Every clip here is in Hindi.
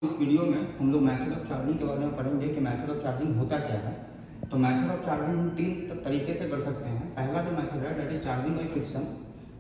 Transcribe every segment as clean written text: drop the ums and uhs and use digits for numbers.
इस वीडियो में हम लोग मेथड ऑफ चार्जिंग के बारे में पढ़ेंगे कि मेथड ऑफ चार्जिंग होता क्या है। तो मेथड ऑफ चार्जिंग हम तीन तरीके से कर सकते हैं। पहला जो मेथड है that is charging by friction,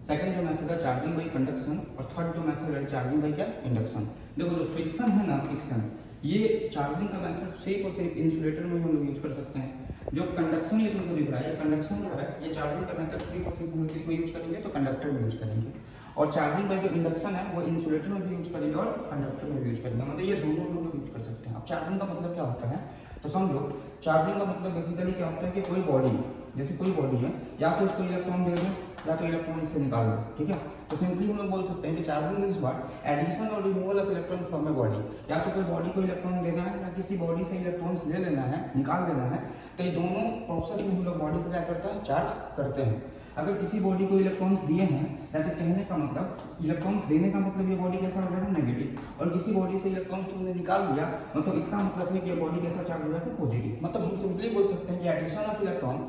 second जो मेथड है चार्जिंग बाई कंडक्शन और थर्ड जो मेथड है चार्जिंग बाई क्या इंडक्शन। देखो जो फ्रिक्शन है ना, फ्रिक्शन ये चार्जिंग का मेथड सिर्फ और सिर्फ इंसुलेटर में हम लोग यूज कर सकते हैं। जो कंडक्शन ये तुमको दिख रहा है, कंडक्शन जो है ये चार्जिंग का मेथड सिर्फ और सिर्फ हम लोग किसमें यूज करेंगे तो कंडक्टर में यूज करेंगे। और चार्जिंग बाई जो इंडक्शन है वो इंसुलेटर में भी यूज करेंगे और कंडक्टर में भी यूज करेंगे, मतलब ये दोनों हम लोग यूज कर सकते हैं। अब चार्जिंग का मतलब क्या होता है तो समझो, चार्जिंग का मतलब बेसिकली क्या होता है कि कोई बॉडी, जैसे कोई बॉडी है, या तो उसको इलेक्ट्रॉन दे दो या तो इलेक्ट्रॉन इससे निकाल दो, ठीक है। तो सिंपली हम लोग बोल सकते हैं कि चार्जिंग इज व्हाट एडिशन और removal of electron from a body. या तो कोई बॉडी को इलेक्ट्रॉन देना है या किसी बॉडी से इलेक्ट्रॉन्स ले लेना है, निकाल लेना है। तो ये दोनों प्रोसेस में हम लोग बॉडी को क्या करता है, चार्ज करते हैं। अगर किसी बॉडी को इलेक्ट्रॉन्स दिए हैं दैट इज कहने का मतलब इलेक्ट्रॉन्स देने का मतलब ये बॉडी कैसा हो जाएगा नेगेटिव, और किसी बॉडी से इलेक्ट्रॉन्स तुमने निकाल दिया मतलब इसका मतलब है कि ये बॉडी कैसा चार्ज हो जाएगा पॉजिटिव। मतलब हम सिंपली बोल सकते हैं कि addition of electron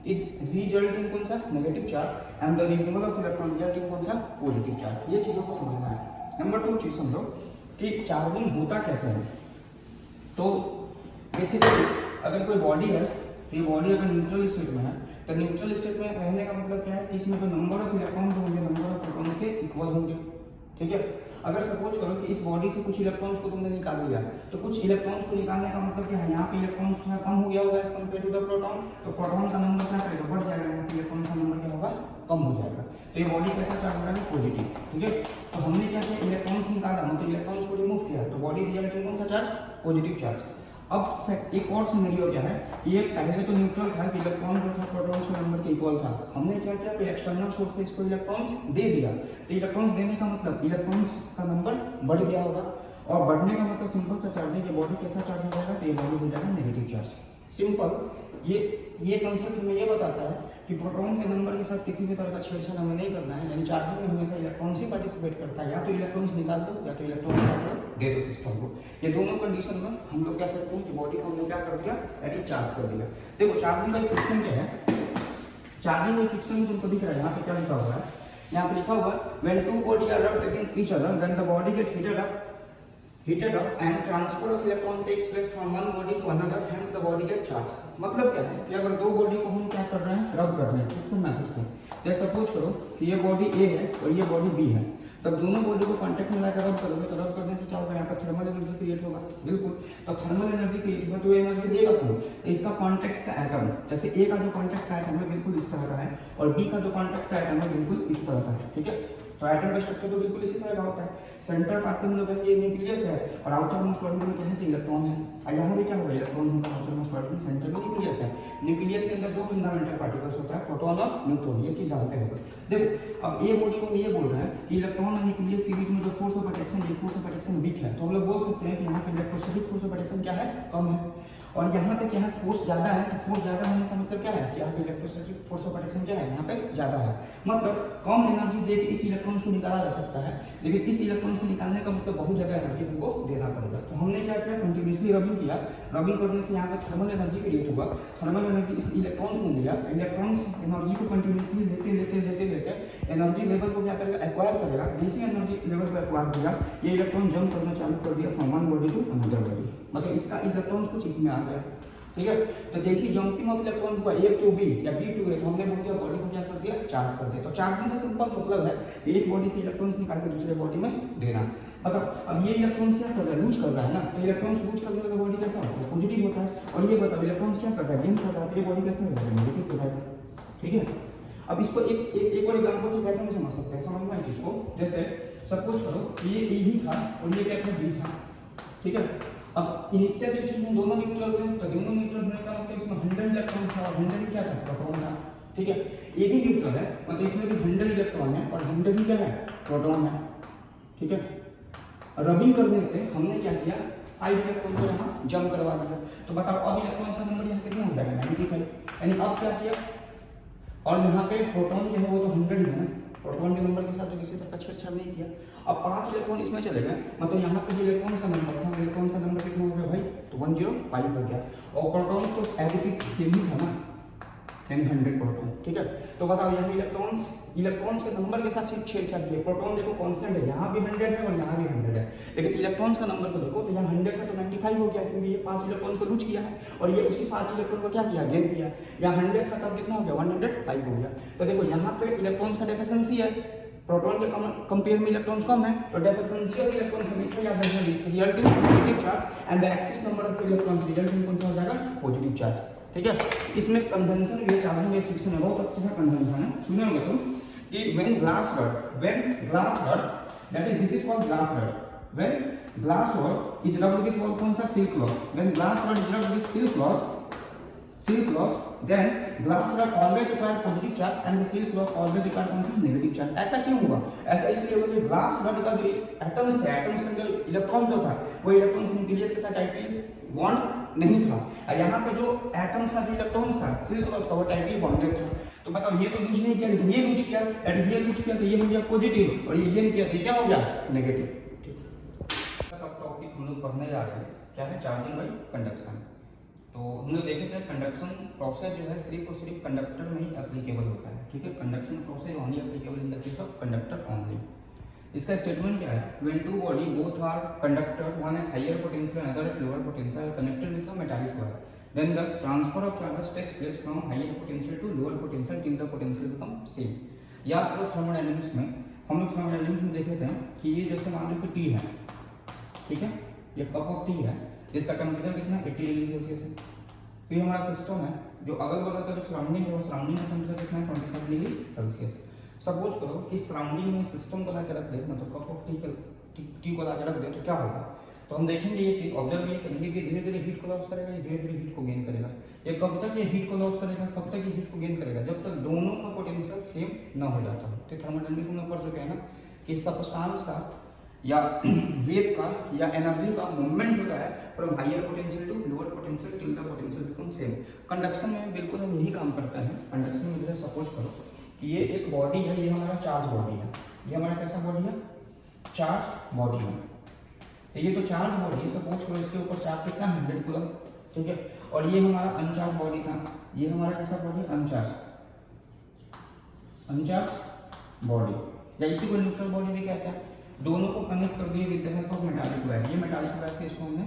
is resulting कौन सा negative charge and the removal of electron resulting कौन सा पॉजिटिव चार्ज। ये चीजों को समझना है। नंबर 2 चीज समझो कि चार्जिंग होता कैसे है। तो बेसिकली अगर कोई बॉडी है तो ये बॉडी अगर न्यूट्रल स्टेट में है तो न्यूट्रल स्टेट में रहने का मतलब क्या है कि इसमें जो नंबर ऑफ इलेक्ट्रॉन होंगे नंबर ऑफ प्रोटॉन्स के इक्वल होंगे, ठीक है। अगर सपोज करो कि इस बॉडी से कुछ इलेक्ट्रॉन्स को तुमने निकाल दिया तो कुछ इलेक्ट्रॉन्स को निकालने का मतलब क्या है, यहाँ पे इलेक्ट्रॉन्स कम हो गया होगा as compare to the proton, तो प्रोटॉन का नंबर क्या करेगा बढ़ जाएगा, यहाँ पे इलेक्ट्रॉन का नंबर क्या होगा कम हो जाएगा। तो ये बॉडी कैसा चार्ज हो जाएगा पॉजिटिव, ठीक है। तो हमने क्या किया इलेक्ट्रॉन्स निकाला मतलब इलेक्ट्रॉन्स को रिमूव किया तो बॉडी रिजल्टिंग कौन सा चार्ज पॉजिटिव चार्ज। अब एक और सिनेरियो क्या है, ये पहले तो न्यूट्रल था कि इलेक्ट्रॉन जो था प्रोटॉन्स के नंबर के इक्वल था। हमने क्या किया कि एक्सटर्नल सोर्स से इसको इलेक्ट्रॉन्स दे दिया, तो इलेक्ट्रॉन्स देने का मतलब इलेक्ट्रॉन्स का नंबर बढ़ गया होगा, और बढ़ने का मतलब सिंपल सा चार्ज है कि बॉडी कैसा चार्ज हो जाएगा तो ये बॉडी हो जाएगा नेगेटिव चार्ज। सिंपल ये कंसेप्ट हमें ये बताता है कि प्रोटॉन के नंबर के साथ किसी भी तरह का छेड़छाड़ हमें नहीं करना है। यानी चार्जिंग में हमेशा इलेक्ट्रॉन ही पार्टिसिपेट करता है, या तो इलेक्ट्रॉन्स निकाल दो या तो इलेक्ट्रॉन दे दो सिस्टम को। ये दोनों कंडीशन में हम लोग कह सकते हैं कि बॉडी को हमने क्या कर दिया दैट इज चार्ज कर दिया। देखो चार्जिंग बाई फ्रिक्शन क्या है, चार्जिंग बाई फ्रिक्शन तुमको दिख रहा है यहाँ पे क्या लिखा हुआ है, यहाँ पे लिखा हुआ है when two body are rubbed against each other then the body get heated up and transfer of electron take place from one body to another, hence the body get charged। मतलब क्या है कि अगर दो बॉडी को हम क्या कर रहे हैं रब कर रहे हैं फ्रिक्शन मेथड से, जैसे सपोज करो कि ये बॉडी A है और ये बॉडी B है, तब दोनों बॉडी को कांटेक्ट में लाकर रब करोगे तो रब करने से क्या होगा यहाँ पर थर्मल एनर्जी क्रिएट होगा। बिल्कुल, तो थर्मल एनर्जी क्रिएट होगा तो एनर्जी देगा कौन, तो इसका कॉन्टेक्ट का एटम, जैसे A का जो कॉन्टेक्ट का एटम है बिल्कुल इस तरह का है और B का जो कॉन्टेक्ट का एटम है बिल्कुल इस तरह का है, ठीक है। तो एटम का स्ट्रक्चर तो बिल्कुल इसी तरह का होता है। सेंटर पार्ट पे हम लोग कहेंगे न्यूक्लियस है और आउटर मोस्ट ऑर्बिटल में कहें तो इलेक्ट्रॉन है, और यहाँ भी क्या होगा इलेक्ट्रॉन होगा, आउटर मोस्ट ऑर्बिटल सेंटर में न्यूक्लियस है। न्यूक्लियस के अंदर दो फंडामेंटल पार्टिकल्स होता है प्रोटॉन और न्यूट्रॉन, ये चीज जानते हैं। देखो अब ये बॉडी को ये बोल रहा है कि इलेक्ट्रॉन और न्यूक्लियस के बीच में जो फोर्स ऑफ अट्रैक्शन ये फोर्स ऑफ अट्रैक्शन वीक है, तो हम लोग बोल सकते हैं कि यहाँ पे इलेक्ट्रोस्टैटिक फोर्स ऑफ अट्रैक्शन क्या है कम है, और यहाँ पे क्या है फोर्स ज्यादा है। तो फोर्स ज्यादा होने का मतलब क्या है कि यहाँ पे इलेक्ट्रोस्टैटिक फोर्स ऑफ अट्रैक्शन क्या है यहाँ पे ज्यादा है, मतलब कम एनर्जी दे के इस इलेक्ट्रॉन्स को निकाला जा सकता है, लेकिन इस इलेक्ट्रॉन्स को निकालने का मतलब बहुत ज्यादा एनर्जी हमको देना पड़ेगा। तो हमने क्या किया कंटिन्यूसली रबिंग किया, रबिंग करने से यहाँ पे थर्मल एनर्जी क्रिएट हुआ, थर्मल एनर्जी इस इलेक्ट्रॉन्स ने लिया, इलेक्ट्रॉन्स एनर्जी को कंटिन्यूसली लेते एनर्जी लेवल को क्या करेगा एक्वायर करेगा, जैसे एनर्जी लेवल को एक्वायर किया ये इलेक्ट्रॉन जंप करना चालू कर दिया from one body to another body, मतलब इसका इलेक्ट्रॉन्स कुछ इसमें आ गया, ठीक है। तो जैसी जंपिंग ऑफ इलेक्ट्रॉन हुआ A टू B या B टू A तो हमने बोल दिया बॉडी को क्या कर दिया चार्ज कर दिया। तो चार्जिंग का सिंपल मतलब है एक बॉडी से इलेक्ट्रॉन्स निकाल के दूसरे बॉडी में देना। मतलब अब ये इलेक्ट्रॉन्स क्या कर रहा है लूज कर रहा है ना, तो इलेक्ट्रॉन्स लूज करने का बॉडी कैसा होता है पॉजिटिव होता है, और ये बताओ इलेक्ट्रॉन्स क्या कर रहा है गेन कर रहा है, ये बॉडी कैसा हो जाएगा नेगेटिव हो जाएगा, ठीक है। अब इसको एक और एग्जांपल से कैसे हम समझ सकते हैं, समझना है इसको। जैसे सपोज करो ये A ही था और ये क्या था B था, ठीक है। अब इनिशियल सिचुएशन में दोनों न्यूट्रल थे, तो दोनों न्यूट्रल होने का मतलब इसमें 100 इलेक्ट्रॉन था और 100 क्या था प्रोटॉन था, ठीक है। ये भी न्यूट्रल है मतलब इसमें भी 100 इलेक्ट्रॉन है और 100 ही क्या है प्रोटॉन है, ठीक है। रबिंग करने से हमने क्या किया 5 इलेक्ट्रॉन को यहाँ जंप करवा दिया, तो बताओ अब इलेक्ट्रॉन्स का नंबर यहाँ कितना हो जाएगा नेगेटिव है, यानी अब क्या किया और यहाँ पे प्रोटॉन जो है वो तो 100 है ना, प्रोटॉन के नंबर के साथ जो किसी तरह का छेड़छाड़ नहीं किया। अब 5 इलेक्ट्रॉन इसमें चले गए, मतलब यहाँ पे जो इलेक्ट्रॉन का नंबर था इलेक्ट्रॉन का नंबर कितना हो गया भाई तो 105 हो गया, और प्रोटॉन तो एज इट इज सेम ही था ना, यानी 100 प्रोटॉन, ठीक है। तो बताओ यहाँ इलेक्ट्रॉन्स के नंबर के साथ सिर्फ छेड़छाड़ किए। प्रोटॉन देखो कांस्टेंट है, यहाँ भी 100 है और यहाँ भी 100 है, लेकिन इलेक्ट्रॉन्स का नंबर को देखो तो यहाँ 100 था तो 95 हो गया, क्योंकि ये 5 इलेक्ट्रॉन्स को लूज किया है और ये उसी 5 इलेक्ट्रॉन को क्या किया, गेन किया। यहाँ 100 था तब कितना हो गया, 105 हो गया। तो देखो यहाँ पे इलेक्ट्रॉन्स का डेफिशिएंसी है, प्रोटॉन के कंपेयर में इलेक्ट्रॉन्स कम है, तो डेफिशिएंसी ऑफ इलेक्ट्रॉन्स हमेशा याद रखना, result in positive charge and the axis number of electrons result in कौन सा हो जाएगा, पॉजिटिव चार्ज, ठीक है। इसमें कन्वेंशन ये चार्जिंग में फिक्शन है, बहुत अच्छा कन्वेंशन है, सुने होंगे तुम कि when glass rod that is this is called glass rod, when glass rod is rubbed with कौन सा, silk cloth, when glass rod is rubbed with silk cloth then glass rod always require positive charge and the silk cloth always require कौन सा, negative charge। ऐसा क्यों हुआ, ऐसा इसलिए हुआ कि ग्लास रड का जो एटम्स थे, एटम्स का जो इलेक्ट्रॉन जो था वो इलेक्ट्रॉन्स न्यूक्लियस के साथ टाइटली बॉन्ड नहीं था, और यहाँ पे जो एटम्स का जो इलेक्ट्रॉन्स था सिल्क क्लॉथ का वो टाइटली बॉन्डेड था। तो बताओ ये तो यूज नहीं किया, लेकिन ये यूज किया, एट ये यूज किया तो ये हो गया पॉजिटिव और ये गेन किया तो क्या हो गया, नेगेटिव। सब टॉपिक हम लोग पढ़ने जा रहे हैं, क्या है, चार्जिंग बाय कंडक्शन। तो हम लोग देखे थे कंडक्शन प्रोसेस जो है सिर्फ और सिर्फ कंडक्टर में ही एप्लीकेबल होता है, ठीक है। Conduction process only applicable in the case of conductor only. इसका स्टेटमेंट क्या है, when two body both are conductor, one at higher potential and other at lower potential connected with a metallic wire, then the transfer of charges takes place from higher potential to lower potential till the potential become same. याद करो थर्मोडायनेमिक्स में हम लोग थर्मोडायनेमिक्स में देखे थे कि ये जैसे मान लो कि टी है, ठीक है, ये कप ऑफ टी है जिसका टेम्परेचर कितना 80 डिग्री सेल्सियस है। तो ये हमारा सिस्टम है, जो अगल बगल का जो सराउंडिंग है वो सराउंडिंग का टेम्परेचर कितना है 27 डिग्री सेल्सियस। सपोज करो कि सराउंडिंग में सिस्टम को ला के रख दे, मतलब कप ऑफ टी को ला के रख दे, तो क्या होगा, तो हम देखेंगे ये चीज ऑब्जर्व ये करेंगे कि धीरे धीरे हीट को लॉस करेगा, ये धीरे धीरे हीट को गेन करेगा। ये कब तक ये हीट को लॉस करेगा, कब तक ये हीट को गेन करेगा, जब तक दोनों का पोटेंशियल सेम ना हो जाता हो। तो थर्मोडायनेमिक्स में पढ़ चुके हैं ना कि सबस्टांस का या वेव का या एनर्जी का मूवमेंट होता है from higher potential to lower potential till the potential become same. Conduction में बिल्कुल हम यही काम करता है। कंडक्शन में जैसे सपोज करो कि ये एक बॉडी है, ये हमारा चार्ज बॉडी है, ये हमारा कैसा बॉडी है, चार्ज बॉडी है। तो ये तो चार्ज बॉडी है, सपोज करो इसके ऊपर चार्ज कितना 100 कूलम, ठीक है, और ये हमारा अनचार्ज बॉडी था, ये हमारा कैसा बॉडी, अनचार्ज बॉडी, या इसी को न्यूट्रल बॉडी भी कहते हैं। दोनों को कनेक्ट कर दिए with the help of metallic wire, ये मेटालिक वायर से इसको हमने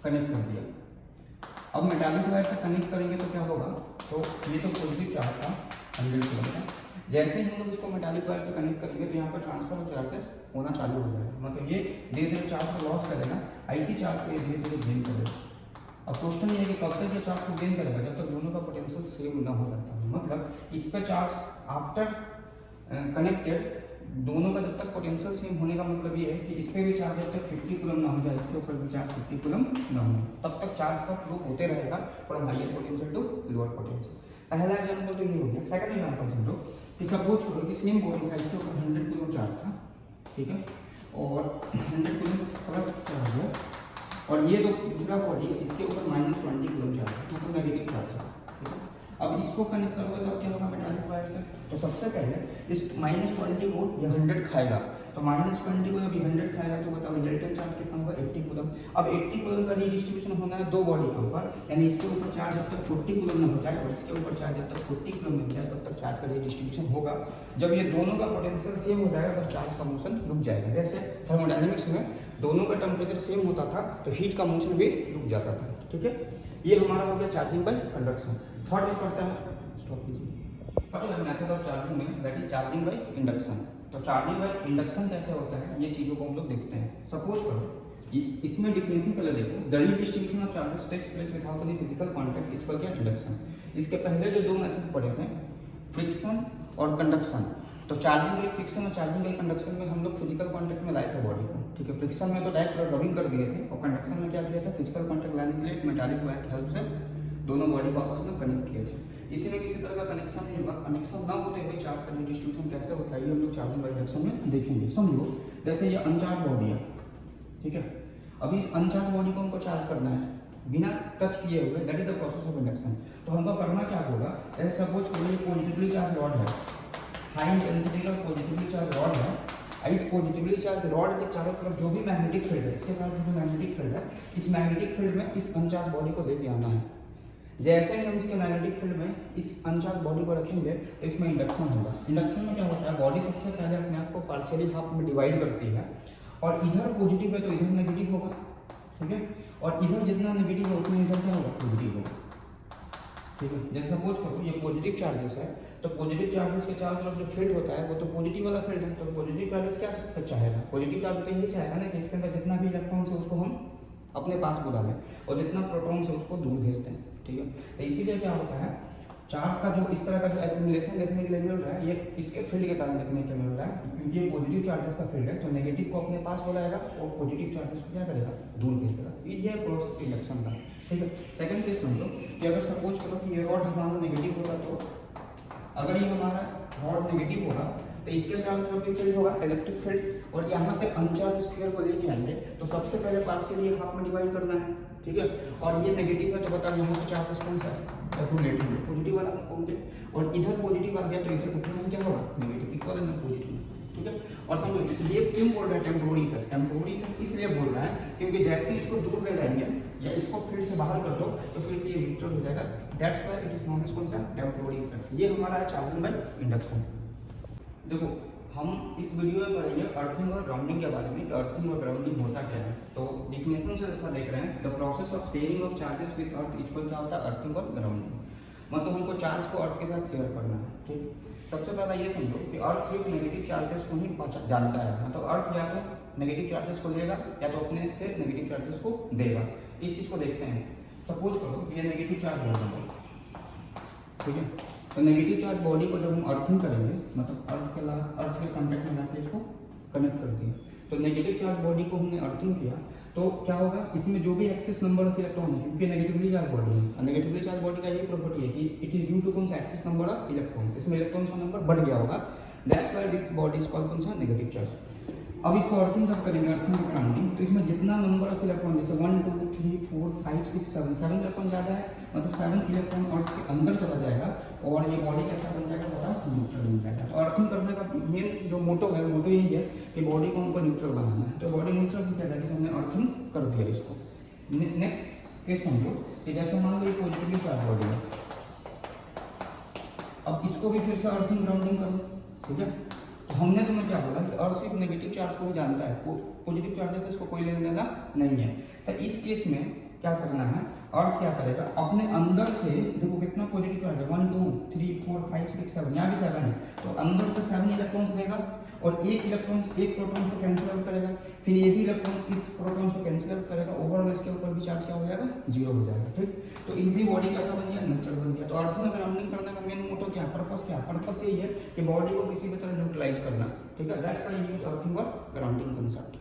कनेक्ट कर दिया। अब मेटालिक वायर से कनेक्ट करेंगे तो क्या होगा, तो ये तो पॉजिटिव चार्ज था 100 कूलम का, जैसे ही हम लोग इसको मेटालिक वायर से कनेक्ट करेंगे तो यहाँ पर ट्रांसफर ऑफ चार्जेस होना चालू हो जाएगा, मतलब ये धीरे धीरे चार्ज को लॉस करेगा, ऐसी चार्ज को ये धीरे धीरे गेन करेगा। अब क्वेश्चन ये है कि कब तक ये चार्ज को गेन करेगा, जब तक दोनों का पोटेंशियल सेम ना हो जाता है। मतलब इस पर चार्ज आफ्टर कनेक्टेड दोनों का जब तक पोटेंशियल सेम होने का मतलब ये है कि इस पे भी चार्ज जब तक 50 कूलम ना हो जाए, इसके ऊपर भी चार्ज 50 कूलम ना हो, तब तक चार्ज का फ्लो होते रहेगा from higher potential to lower potential. पहला एग्जांपल तो ये हो गया। सेकंड एग्जांपल समझो कि सपोज करो कि सेम बॉडी था, इसके ऊपर 100 कूलम चार्ज था, ठीक है, और 100 कूलम प्लस चार्ज है, और ये जो दूसरा बॉडी है इसके ऊपर -20 कूलम चार्ज है, तो नेगेटिव चार्ज है, ठीक है। अब इसको कनेक्ट करोगे तो क्या होगा मेटालिक वायर से, तो सबसे पहले इस -20 को ये 100 खाएगा, तो -20 को जब 100 खाएगा तो बताओ रिलेटिव चार्ज कितना होगा 80 कूलम। अब 80 कूलम का रीडिस्ट्रीब्यूशन होना है दो बॉडी के ऊपर, यानी इसके ऊपर चार्ज जब तक 40 कूलम न हो जाए और इसके ऊपर चार्ज जब तक 40 कूलम न हो जाए तब तक चार्ज का रीडिस्ट्रीब्यूशन होगा। जब ये दोनों का पोटेंशियल सेम हो जाएगा तो चार्ज का मोशन रुक जाएगा। जैसे थर्मोडायनेमिक्स में दोनों का टेम्परेचर सेम होता था तो हीट का मोशन भी रुक जाता था, ठीक है। ये हमारा हो गया चार्जिंग बाय कंडक्शन। थर्ड एक करता है, स्टॉप कीजिए, मेथड ऑफ चार्जिंग में that is charging by induction. तो चार्जिंग बाय इंडक्शन कैसे होता है, ये चीज़ों को हम लोग देखते हैं। सपोज करो इसमें डिफिनेशन पहले देखो, the redistribution of charges takes place without any physical contact is called induction. इसके पहले जो दो मेथड पढ़े थे, फ्रिक्शन और कंडक्शन, तो चार्जिंग बाय फ्रिक्शन और चार्जिंग बाय कंडक्शन में हम लोग फिजिकल कांटेक्ट में लाए थे बॉडी को, ठीक है। फ्रिक्शन में तो डायरेक्ट रबिंग कर दिए थे, और कंडक्शन में क्या किया था, फिजिकल कांटेक्ट लाने के लिए मेटालिक वायर की हेल्प से दोनों बॉडी को आपस में कनेक्ट किए थे। इसी में किसी तरह का कनेक्शन नहीं होगा, कनेक्शन ना होते हुए चार्ज का डिस्ट्रीब्यूशन कैसे होता है ये हम लोग चार्जिंग बाय इंडक्शन में देखेंगे। समझो जैसे ये अनचार्ज बॉडी है, ठीक है, अभी इस अनचार्ज बॉडी को हमको चार्ज करना है बिना टच किए हुए, that is the process of induction. तो हमको करना क्या होगा, जैसे सपोज करो ये पॉजिटिवली चार्ज रॉड है, हाई इंटेंसिटी का पॉजिटिवली चार्ज रॉड है, इस पॉजिटिवली चार्ज रॉड के चारों तरफ जो भी मैग्नेटिक फील्ड है, इसके चारों तरफ जो मैग्नेटिक फील्ड है, इस मैग्नेटिक फील्ड में इस अनचार्ज बॉडी को लेके आना है। जैसे ही हम इसके मैग्नेटिक फील्ड में इस अनचार्ज बॉडी को रखेंगे तो इसमें इंडक्शन होगा। इंडक्शन में क्या होता है, बॉडी सबसे पहले अपने आप को पार्शियली हाफ में डिवाइड करती है और इधर पॉजिटिव है तो इधर नेगेटिव होगा, ठीक है, और इधर जितना नेगेटिव है उतना इधर क्या होगा, पॉजिटिव होगा, ठीक है। जैसे सपोज करो ये पॉजिटिव चार्जेस है तो पॉजिटिव चार्जेस के चारों तरफ जो फील्ड होता है वो तो पॉजिटिव वाला फील्ड है, तो पॉजिटिव चार्जेस क्या चाहेगा, पॉजिटिव चार्ज तो यही चाहेगा ना कि इसके अंदर जितना भी इलेक्ट्रॉन्स है उसको हम अपने पास बुला लें और जितना प्रोटॉन्स है उसको दूर भेज दें, ठीक है। तो इसीलिए क्या होता है, चार्ज का जो इस तरह का जो एक्यूमुलेशन देखने के लिए मिल रहा है ये इसके फील्ड के कारण देखने के मिल रहा है, क्योंकि ये पॉजिटिव चार्जेस का फील्ड है तो नेगेटिव को अपने पास बुलाएगा और पॉजिटिव चार्जेस को क्या करेगा, दूर भेजेगा। ये प्रोसेस इलेक्शन का, ठीक है। सेकंड केस समझो कि अगर सपोज करो कि ये रॉड हमारा नेगेटिव होता, तो अगर ये हमारा रॉड नेगेटिव होगा तो इसके चारों तरफ भी फील्ड होगा, इलेक्ट्रिक फील्ड, और यहाँ पे अनचार्ज स्फीयर को लेके आएंगे तो सबसे पहले पार्शियली ये हाफ में डिवाइड करना है, ठीक है। और ये नेगेटिव है तो बताओ यहाँ पे चार्ज कौन सा है, पॉजिटिव वाला, ओके। और इधर पॉजिटिव आ गया तो इधर कितना क्या होगा, नेगेटिव, इक्वल है पॉजिटिव, ठीक है। और समझो ये क्यों बोल रहा है टेम्पोररी इफेक्ट, टेम्पोररी इफेक्ट इसलिए बोल रहा है क्योंकि जैसे ही इसको दूर ले जाएंगे या इसको फील्ड से बाहर कर दो तो फिर से ये न्यूट्रल हो जाएगा, that's why it is known as कौन सा, टेम्पोररी इफेक्ट। ये हमारा है चार्जिंग बाय इंडक्शन। देखो हम इस वीडियो में पढ़ेंगे अर्थिंग और ग्राउंडिंग के बारे में कि अर्थिंग और ग्राउंडिंग होता क्या है। तो डिफिनेशन से ऐसा देख रहे हैं, the process of sharing of charges with earth equal क्या होता है, अर्थिंग और ग्राउंडिंग, मतलब हमको चार्ज को अर्थ के साथ शेयर करना है, ठीक। सबसे पहला ये समझो कि अर्थ सिर्फ नेगेटिव चार्जेस को ही जानता है, मतलब अर्थ या तो नेगेटिव चार्जेस को लेगा या तो अपने से नेगेटिव चार्जेस को देगा। इस चीज़ को देखते हैं, सपोज करो ये नेगेटिव चार्ज बॉडी है, ठीक है। तो नेगेटिव चार्ज बॉडी को जब हम अर्थिंग करेंगे, मतलब अर्थ के कॉन्टैक्ट में लाके इसको कनेक्ट कर दिए, तो नेगेटिव चार्ज बॉडी को हमने अर्थिंग किया तो क्या होगा, इसमें जो भी एक्सिस नंबर ऑफ इलेक्ट्रॉन है, क्योंकि नेगेटिवली चार्ज बॉडी है, नेगेटिवली चार्ज बॉडी का यही प्रॉपर्टी है कि इट इज ड्यू टू कौन सा एक्सिस नंबर ऑफ इलेक्ट्रॉन, इसमें इलेक्ट्रॉन्स का नंबर बढ़ गया होगा, that's why this body is called कौन सा, नेगेटिव चार्ज। अब इसको अर्थिंग कब करेंगे, अर्थिंग और ग्राउंडिंग, तो इसमें जितना नंबर ऑफ इलेक्ट्रॉन जैसे 1 2 3 4 5 6 7 इलेक्ट्रॉन ज़्यादा है, मतलब 7 इलेक्ट्रॉन अर्थ के अंदर चला जाएगा और ये बॉडी कैसा बन जाएगा, बता न्यूट्रल बन जाएगा। तो अर्थिंग करने का मेन जो मोटो है, मोटो यही है कि बॉडी को हमको न्यूट्रल बनाना है, तो बॉडी न्यूट्रल की क्या है कि हमने अर्थिंग कर दिया इसको। नेक्स्ट केस समझो कि जैसे मान लो ये पॉजिटिवली चार्ज बॉडी है, अब इसको भी फिर से अर्थिंग ग्राउंडिंग करो, ठीक है। तो हमने तुम्हें क्या बोला कि अर्थ सिर्फ नेगेटिव चार्ज को ही जानता है, पॉजिटिव चार्जेस इसको कोई लेने देना नहीं है। तो इस केस में क्या करना है, अर्थ क्या करेगा, अपने अंदर से देखो कितना पॉजिटिव चार्ज है, 1 2 3 4 5 6 7, यहाँ भी 7 है, तो अंदर से 7 इलेक्ट्रॉन्स देगा और एक इलेक्ट्रॉन्स एक प्रोटॉन्स को कैंसिल आउट करेगा, फिर ये भी इलेक्ट्रॉन्स इस प्रोटॉन्स को कैंसिल आउट करेगा, ओवरऑल इसके ऊपर भी चार्ज क्या हो जाएगा, 0 हो जाएगा, ठीक। तो इन भी बॉडी कैसा बन गया, न्यूट्रल बन गया। तो अर्थिंग और ग्राउंडिंग करने का मेन मोटो क्या, पर्पस क्या, पर्पस यही है कि बॉडी को किसी भी तरह न्यूट्रलाइज करना, ठीक है, दैट्स व्हाई यूज अर्थिंग और ग्राउंडिंग कंसेप्ट।